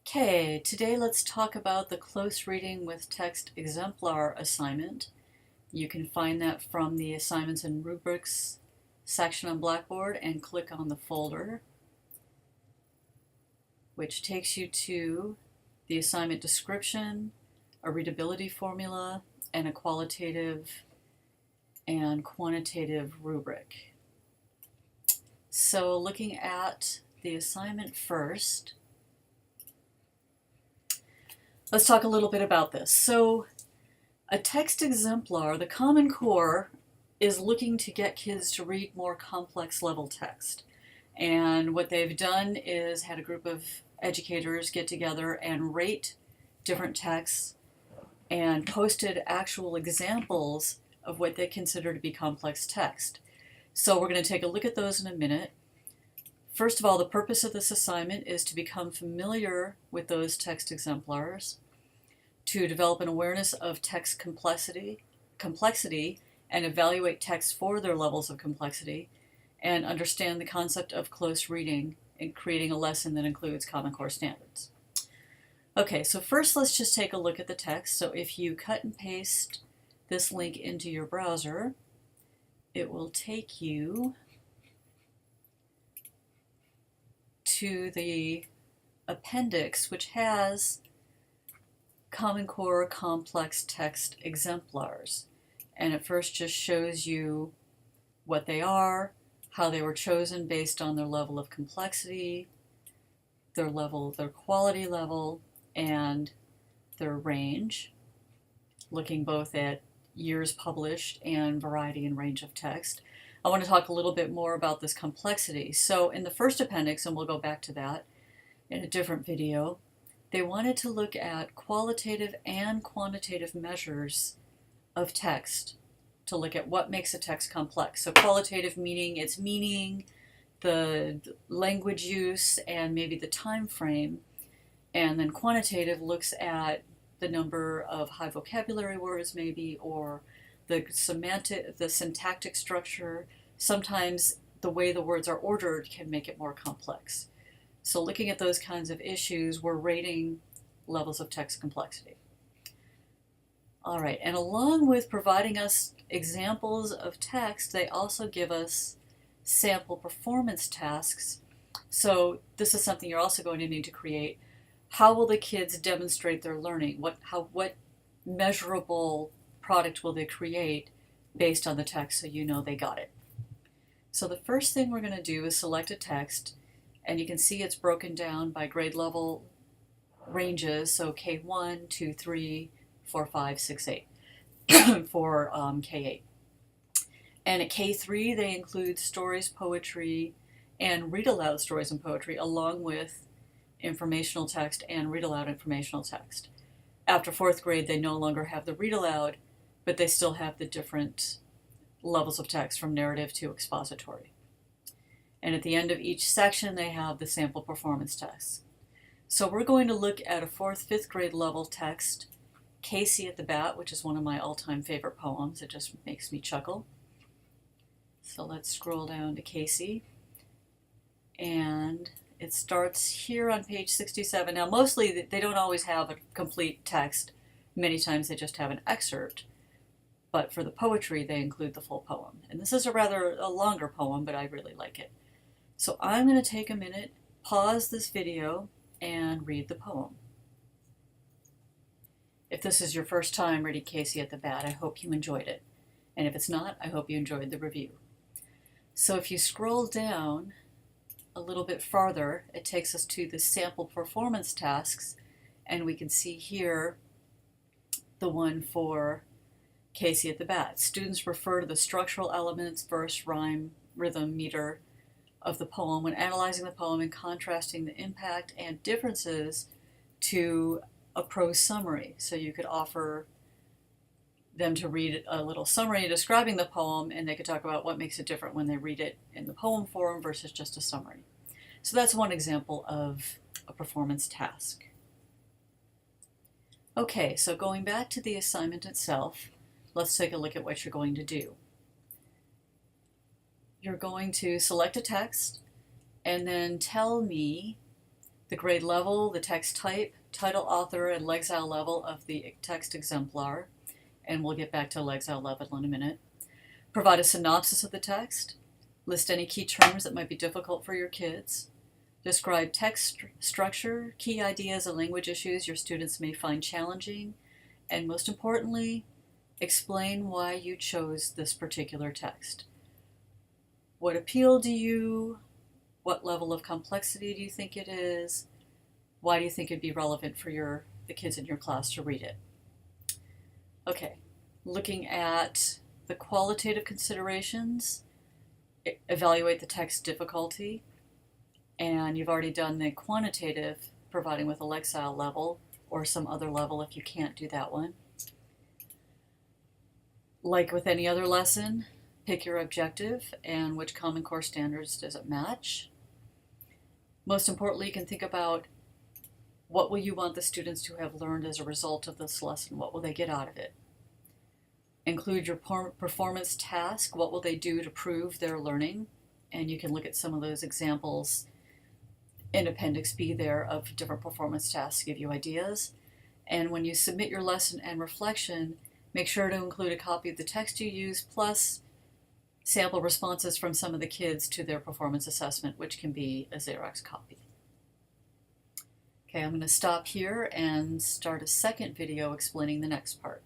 Okay, today let's talk about the Close Reading with Text Exemplar assignment. You can find that from the Assignments and Rubrics section on Blackboard and click on the folder, which takes you to the assignment description, a readability formula, and a qualitative and quantitative rubric. So looking at the assignment first, let's talk a little bit about this. So a text exemplar, the Common Core, is looking to get kids to read more complex level text. And what they've done is had a group of educators get together and rate different texts and posted actual examples of what they consider to be complex text. So we're going to take a look at those in a minute. First of all, the purpose of this assignment is to become familiar with those text exemplars, to develop an awareness of text complexity, and evaluate texts for their levels of complexity, and understand the concept of close reading in creating a lesson that includes Common Core standards. Okay, so first let's just take a look at the text. So if you cut and paste this link into your browser, it will take you to the appendix, which has Common Core complex text exemplars. And it first just shows you what they are, how they were chosen based on their level of complexity, their quality level, and their range, looking both at years published and variety and range of text. I want to talk a little bit more about this complexity. So in the first appendix, and we'll go back to that in a different video, they wanted to look at qualitative and quantitative measures of text to look at what makes a text complex. So qualitative meaning its meaning, the language use, and maybe the time frame. And then quantitative looks at the number of high vocabulary words maybe, or the syntactic structure. Sometimes the way the words are ordered can make it more complex. So looking at those kinds of issues, we're rating levels of text complexity. All right, and along with providing us examples of text, they also give us sample performance tasks. So this is something you're also going to need to create. How will the kids demonstrate their learning? What measurable product will they create based on the text so you know they got it? So the first thing we're going to do is select a text, and you can see it's broken down by grade level ranges, so K1, 2, 3, 4, 5, 6, 8 for K8. And at K3 they include stories, poetry, and read aloud stories and poetry, along with informational text and read aloud informational text. After fourth grade they no longer have the read aloud, but they still have the different levels of text from narrative to expository. And at the end of each section they have the sample performance tests. So we're going to look at a fourth, fifth grade level text, Casey at the Bat, which is one of my all-time favorite poems. It just makes me chuckle. So let's scroll down to Casey. And it starts here on page 67. Now mostly they don't always have a complete text. Many times they just have an excerpt. But for the poetry they include the full poem. And this is a longer poem, but I really like it. So I'm going to take a minute, pause this video, and read the poem. If this is your first time reading Casey at the Bat, I hope you enjoyed it. And if it's not, I hope you enjoyed the review. So if you scroll down a little bit farther, it takes us to the sample performance tasks, and we can see here the one for Casey at the Bat. Students refer to the structural elements, verse, rhyme, rhythm, meter of the poem when analyzing the poem and contrasting the impact and differences to a prose summary. So you could offer them to read a little summary describing the poem, and they could talk about what makes it different when they read it in the poem form versus just a summary. So that's one example of a performance task. Okay, so going back to the assignment itself, let's take a look at what you're going to do. You're going to select a text and then tell me the grade level, the text type, title, author, and Lexile level of the text exemplar, and we'll get back to Lexile level in a minute. Provide a synopsis of the text. List any key terms that might be difficult for your kids. Describe text structure, key ideas and language issues your students may find challenging, and most importantly, explain why you chose this particular text. What appealed to you? What level of complexity do you think it is? Why do you think it'd be relevant for the kids in your class to read it? Okay, looking at the qualitative considerations, evaluate the text difficulty, and you've already done the quantitative, providing with a Lexile level or some other level if you can't do that one. Like with any other lesson, pick your objective and which Common Core standards does it match. Most importantly, you can think about what will you want the students to have learned as a result of this lesson? What will they get out of it? Include your performance task. What will they do to prove their learning? And you can look at some of those examples in Appendix B there of different performance tasks to give you ideas. And when you submit your lesson and reflection, make sure to include a copy of the text you use plus sample responses from some of the kids to their performance assessment, which can be a Xerox copy. Okay, I'm going to stop here and start a second video explaining the next part.